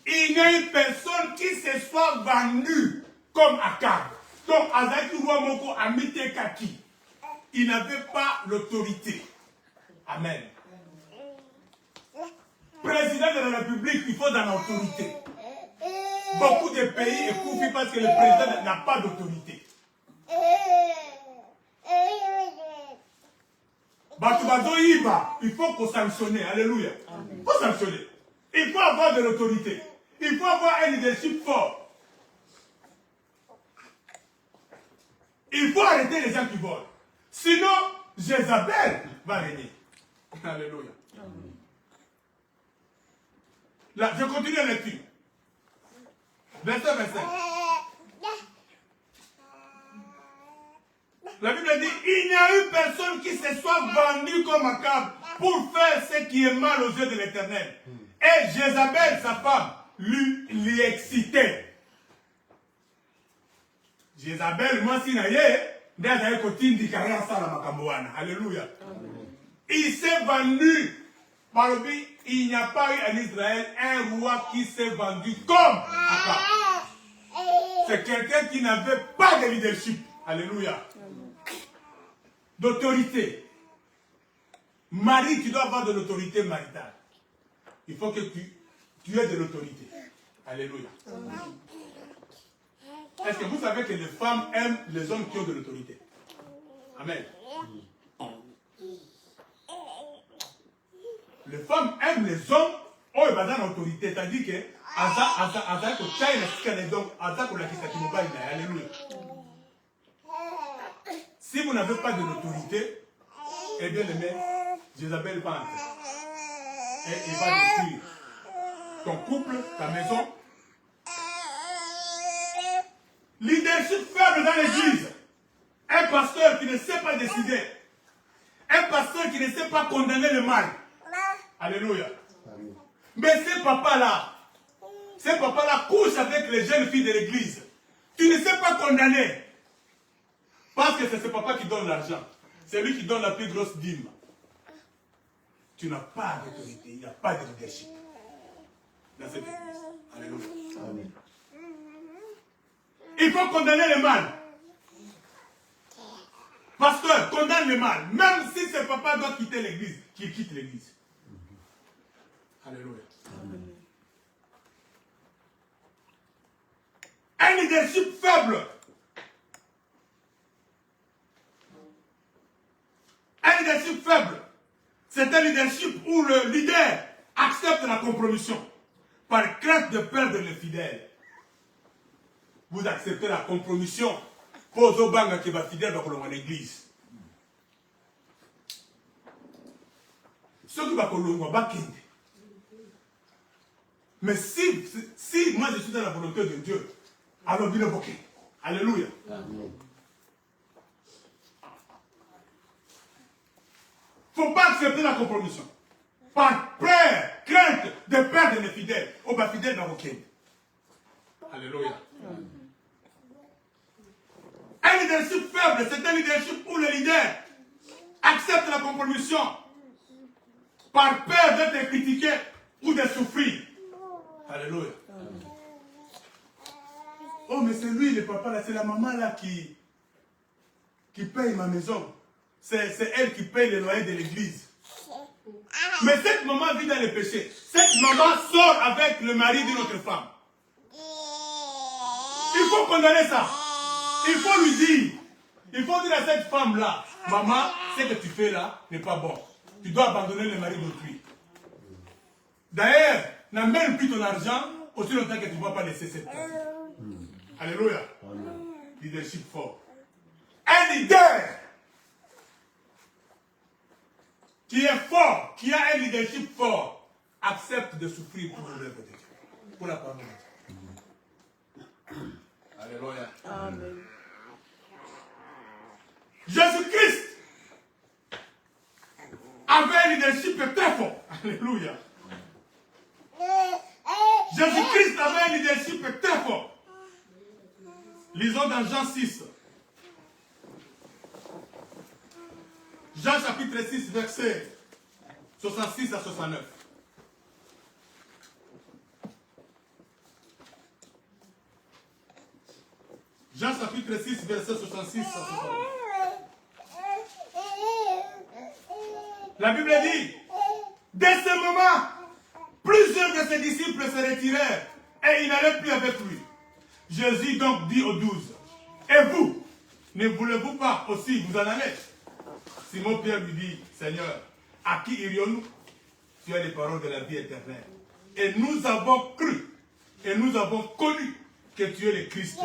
Il n'y a eu personne qui se soit vendu comme Akab. Donc, Azaki Roi Moko a mis Kaki. Il n'avait pas l'autorité. Amen. Président de la République, il faut dans l'autorité. Beaucoup de pays écoutent parce que le président n'a pas d'autorité. Il faut qu'on sanctionne. Alléluia. Il faut sanctionner. Il faut avoir de l'autorité. Il faut avoir un leadership fort. Il faut arrêter les gens qui volent. Sinon, Jézabel va régner. Alléluia. Là, je continue la lecture. Verset 25. La Bible dit, il n'y a eu personne qui se soit vendu comme Akab pour faire ce qui est mal aux yeux de l'Éternel. Et Jézabel, sa femme, lui excitait. Jézabel, moi si naye, d'ailleurs côté dit carrière ça la makamboana. Alléluia. Il s'est vendu. Par le but, il n'y a pas eu en Israël un roi qui s'est vendu comme Akab. C'est quelqu'un qui n'avait pas de leadership. Alléluia. D'autorité. Marie, tu dois avoir de l'autorité maritale. Il faut que tu aies de l'autorité. Alléluia. Est-ce que vous savez que les femmes aiment les hommes qui ont de l'autorité? Amen. Les femmes aiment les hommes qui ont l'autorité. C'est-à-dire que Alléluia. Si vous n'avez pas de l'autorité, eh bien, Jézabel va entrer. Et il va détruire ton couple, ta maison. Leadership faible dans l'église. Un pasteur qui ne sait pas décider. Un pasteur qui ne sait pas condamner le mal. Alléluia. Mais ces papas-là couchent avec les jeunes filles de l'église. Tu ne sais pas condamner. Parce que c'est ce papa qui donne l'argent. C'est lui qui donne la plus grosse dîme. Tu n'as pas d'autorité. Il n'y a pas de leadership dans cette église. Alléluia. Amen. Il faut condamner le mal. Pasteur, condamne le mal. Même si ce papa doit quitter l'église, qu'il quitte l'église. Alléluia. Amen. Un leadership faible. Un leadership faible. C'est un leadership où le leader accepte la compromission par crainte de perdre les fidèles. Vous acceptez la compromission pour Zobanga qui va fidèle dans l'église. Ce qui va va quitter. Mais si moi je suis dans la volonté de Dieu, alors bien le. Alléluia. Amen. Il ne faut pas accepter la compromission. Par peur, crainte de perdre les fidèles. On va fidèle dans vos quêtes. Alléluia. Un leadership faible, c'est un leadership où le leader accepte la compromission par peur d'être critiqué ou de souffrir. Alléluia. Oh, mais c'est lui, le papa, là, c'est la maman là qui paye ma maison. C'est elle qui paye les loyers de l'église. Mais cette maman vit dans le péché. Cette maman sort avec le mari d'une autre femme. Il faut condamner ça. Il faut lui dire. Il faut dire à cette femme-là, maman, ce que tu fais là n'est pas bon. Tu dois abandonner le mari d'autrui. D'ailleurs, n'amène plus ton argent aussi longtemps que tu ne vas pas laisser cette personne. Alléluia. Leadership fort. Un leader qui est fort, qui a un leadership fort, accepte de souffrir pour l'œuvre de Dieu. Pour la parole de Dieu. Alléluia. Amen. Jésus-Christ avait un leadership très fort. Alléluia. Jésus-Christ avait un leadership très fort. Lisons dans Jean 6. Jean chapitre 6, verset 66 à 69. Jean chapitre 6, verset 66 à 69. La Bible dit, dès ce moment, plusieurs de ses disciples se retirèrent et ils n'allaient plus avec lui. Jésus donc dit aux 12, et vous, ne voulez-vous pas aussi vous en aller? Simon Pierre lui dit, Seigneur, à qui irions-nous? Tu as les paroles de la vie éternelle. Et nous avons cru, et nous avons connu que tu es le Christ,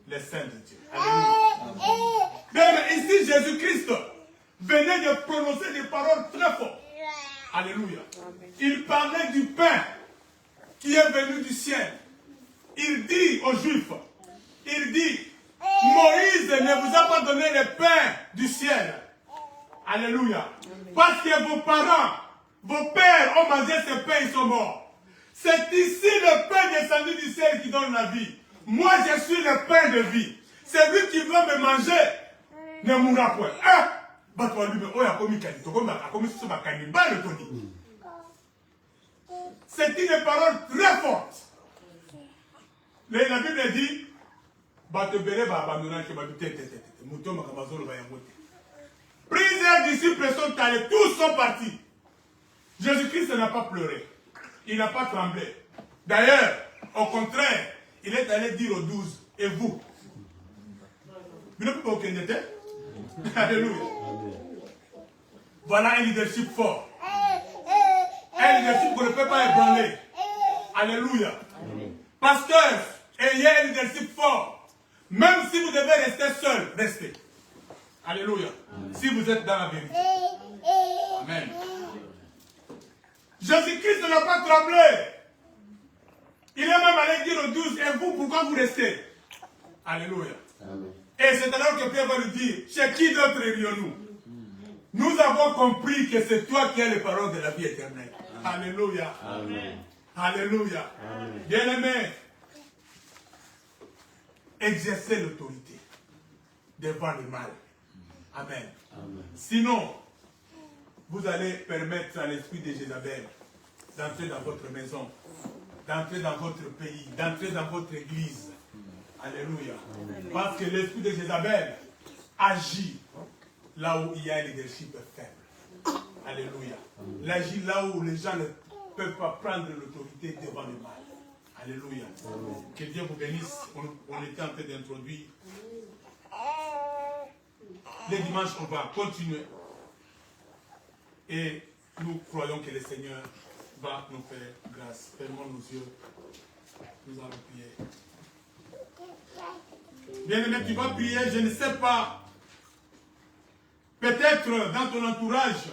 le Saint de Dieu. Alléluia. Mais ici, Jésus-Christ venait de prononcer des paroles très fortes. Alléluia. Il parlait du pain qui est venu du ciel. Il dit aux Juifs, il dit, Moïse ne vous a pas donné le pain du ciel. Alléluia. Parce que vos parents, vos pères ont mangé ce pain, ils sont morts. C'est ici le pain descendu du ciel qui donne la vie. Moi, je suis le pain de vie. Celui qui veut me manger ne mourra point. C'est une parole très forte. La Bible dit, plusieurs disciples sont allés, tous sont partis. Jésus-Christ n'a pas pleuré. Il n'a pas tremblé. D'ailleurs, au contraire, il est allé dire aux 12, et vous? Alléluia. Voilà un leadership fort. Un leadership qu'on ne peut pas ébranler. Alléluia. Pasteur, ayez un leadership fort. Même si vous devez rester seul, restez. Alléluia. Si vous êtes dans la vérité. Amen. Jésus-Christ n'a pas tremblé. Il est même allé dire aux 12, et vous, pourquoi vous restez? Alléluia. Amen. Et c'est alors que Pierre va lui dire, chez qui d'autre irions-nous? Nous avons compris que c'est toi qui as les paroles de la vie éternelle. Amen. Alléluia. Amen. Alléluia. Bien-aimés, exercez l'autorité devant le mal. Amen. Amen. Sinon, vous allez permettre à l'esprit de Jézabel d'entrer dans votre maison, d'entrer dans votre pays, d'entrer dans votre église. Alléluia. Amen. Parce que l'esprit de Jézabel agit là où il y a un leadership faible. Alléluia. Il agit là où les gens ne peuvent pas prendre l'autorité devant le mal. Alléluia. Amen. Que Dieu vous bénisse. On était en train d'introduire. Les dimanches, on va continuer. Et nous croyons que le Seigneur va nous faire grâce. Fermons nos yeux. Nous allons prier. Bien-aimé, tu vas prier, je ne sais pas. Peut-être dans ton entourage,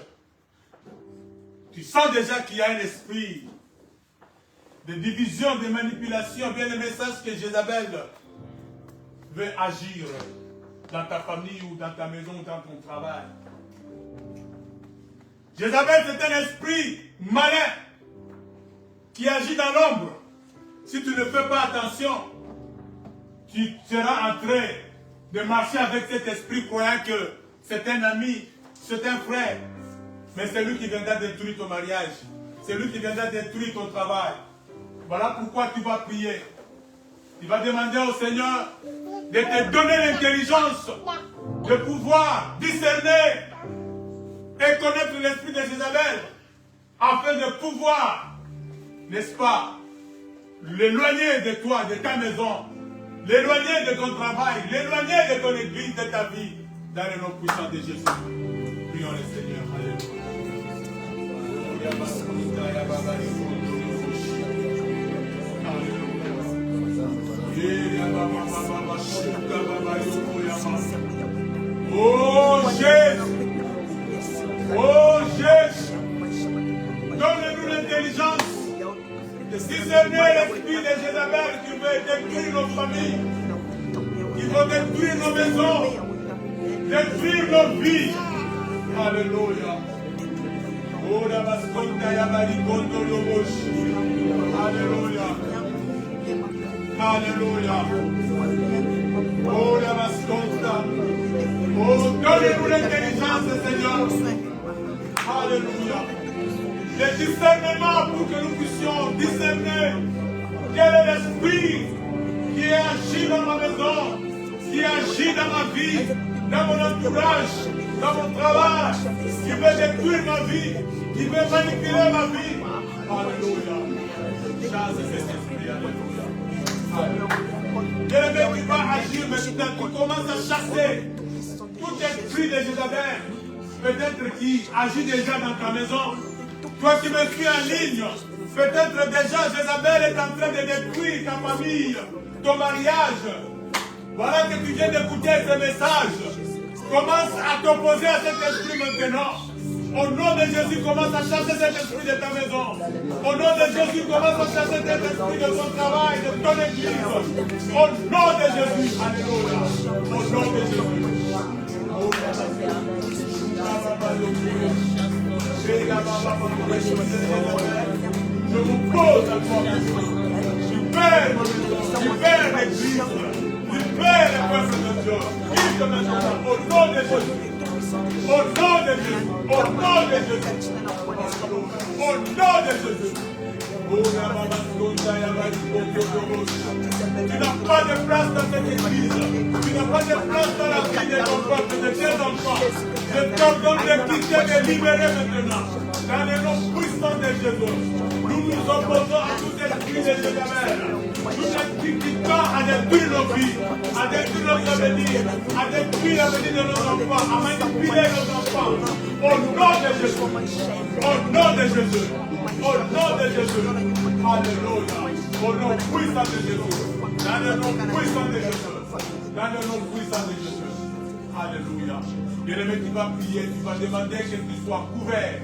tu sens déjà qu'il y a un esprit de division, de manipulation. Bien-aimé, sache que Jézabel veut agir dans ta famille ou dans ta maison ou dans ton travail. Jézabel, c'est un esprit malin qui agit dans l'ombre. Si tu ne fais pas attention, tu seras en train de marcher avec cet esprit croyant que c'est un ami, c'est un frère. Mais c'est lui qui viendra détruire ton mariage. C'est lui qui viendra détruire ton travail. Voilà pourquoi tu vas prier. Tu vas demander au Seigneur de te donner l'intelligence de pouvoir discerner et connaître l'esprit de Jézabel afin de pouvoir, n'est-ce pas, l'éloigner de toi, de ta maison, l'éloigner de ton travail, l'éloigner de ton église, de ta vie, dans le nom puissant de Jésus. Prions le Seigneur. Oh Jésus! Oh Jésus! Donne-nous l'intelligence de discerner l'esprit de Jézabel qui veut détruire nos familles, qui veut détruire nos maisons, détruire nos vies. Alléluia. Oh la basconda ya maricondo loboshi. Alléluia. Alléluia. Oh la basconda. Oh, donnez-nous l'intelligence, Seigneur. Alléluia. Le discernement pour que nous puissions discerner quel est l'esprit qui agit dans ma maison, qui agit dans ma vie, dans mon entourage, dans mon travail, qui veut détruire ma vie, qui veut manipuler ma vie. Alléluia. Chasse cet esprit, alléluia. Bien-aimé, qui va agir maintenant, qui commence à chasser tout esprit de Jézabel, peut-être qui agit déjà dans ta maison. Toi qui me suis en ligne, peut-être déjà Jézabel est en train de détruire ta famille, ton mariage. Voilà que tu viens d'écouter ce message. Commence à t'opposer à cet esprit maintenant. Au nom de Jésus, commence à chasser cet esprit de ta maison. Au nom de Jésus, commence à chasser cet esprit de ton travail, de ton église. Au nom de Jésus. Alléluia. Au nom de Jésus. Je vous pose à toi. Tu perds l'église. Tu perds le peuple de Dieu. Quitte maintenant au nom de Jésus. Au nom de Jésus. Au nom de Jésus. Au nom de Jésus. Tu n'as pas de place dans cette église. Tu n'as pas de place dans la vie de ton peuple, de tes enfants. Je t'ordonne de quitter, de libérer maintenant. Dans le nom puissant de Jésus. Nous nous opposons à tout esprit de Jézabel. Tout esprit qui tend à détruire nos vies, à détruire notre avenir, à détruire l'avenir de nos enfants, à manipuler nos enfants. Au nom de Jésus. Au nom de Jésus. Au nom de Jésus. Alléluia. Au nom puissant de Jésus. Dans le nom puissant de Jésus. Dans le nom puissant de Jésus. Alléluia. Bien-aimé, tu vas prier, tu vas demander que tu sois couvert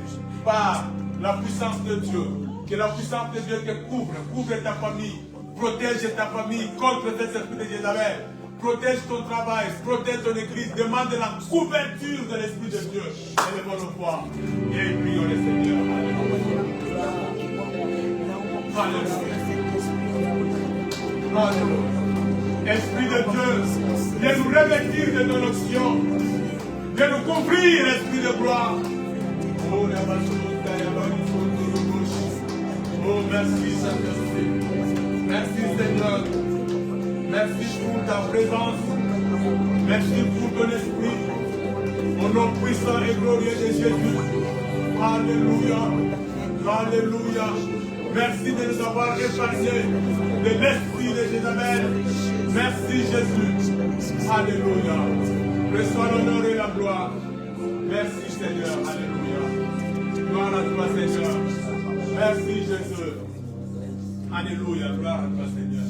par la puissance de Dieu. Que la puissance de Dieu te couvre ta famille, protège ta famille contre cet esprit de Jézabel. Protège ton travail, protège ton église, demande la couverture de l'Esprit de Dieu. Élevons nos voix et prions le Seigneur. Alléluia. Alléluia. Esprit de Dieu, viens nous revêtir de ton onction, viens nous couvrir, Esprit de gloire. Oh, oh, merci Saint-Esprit. Merci Seigneur. Merci pour ta présence. Merci pour ton esprit. Au nom puissant et glorieux de Jésus. Alléluia. Alléluia. Merci de nous avoir épargné de l'esprit de Jézabel. Merci Jésus. Alléluia. Reçois l'honneur et la gloire. Merci Seigneur. Alléluia. Gloire à toi Seigneur. Merci Jésus. Alléluia. Gloire à toi Seigneur.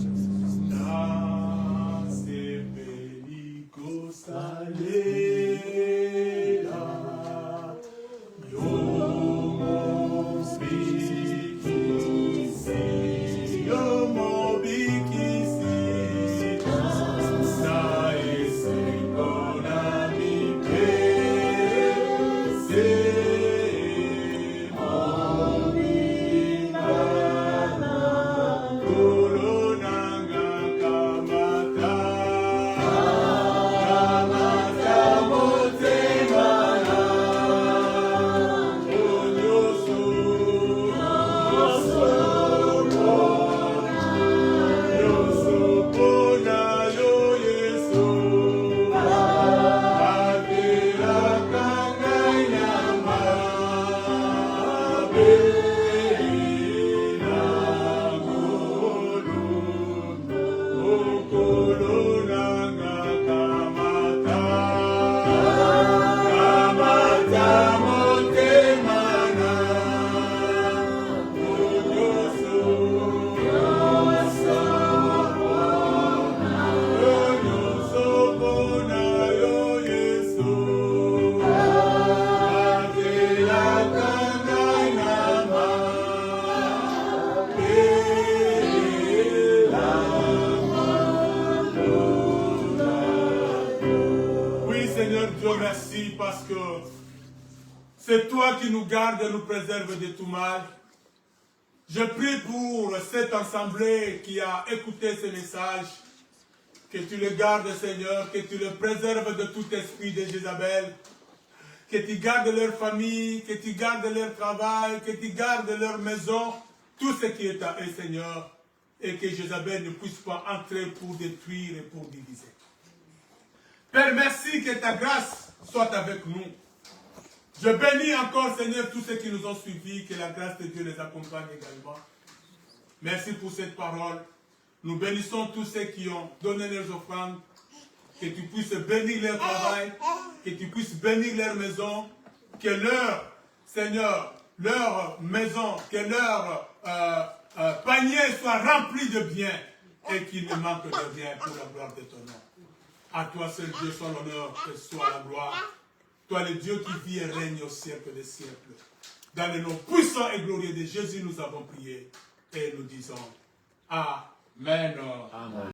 C'est toi qui nous garde et nous préserve de tout mal. Je prie pour cette assemblée qui a écouté ce message, Que tu le gardes, Seigneur, que tu le préserves de tout esprit de Jézabel, que tu gardes leur famille, que tu gardes leur travail, que tu gardes leur maison, tout ce qui est à eux, Seigneur, et que Jézabel ne puisse pas entrer pour détruire et pour diviser. Père, merci que ta grâce soit avec nous. Je bénis encore, Seigneur, tous ceux qui nous ont suivis, que la grâce de Dieu les accompagne également. Merci pour cette parole. Nous bénissons tous ceux qui ont donné leurs offrandes, que tu puisses bénir leur travail, que tu puisses bénir leur maison, que leur, Seigneur, leur maison, que leur panier soit rempli de biens et qu'il ne manque de rien pour la gloire de ton nom. À toi seul Dieu soit l'honneur et soit la gloire. Toi le Dieu qui vit et règne au siècle des siècles. Dans le nom puissant et glorieux de Jésus, nous avons prié et nous disons Amen. Amen.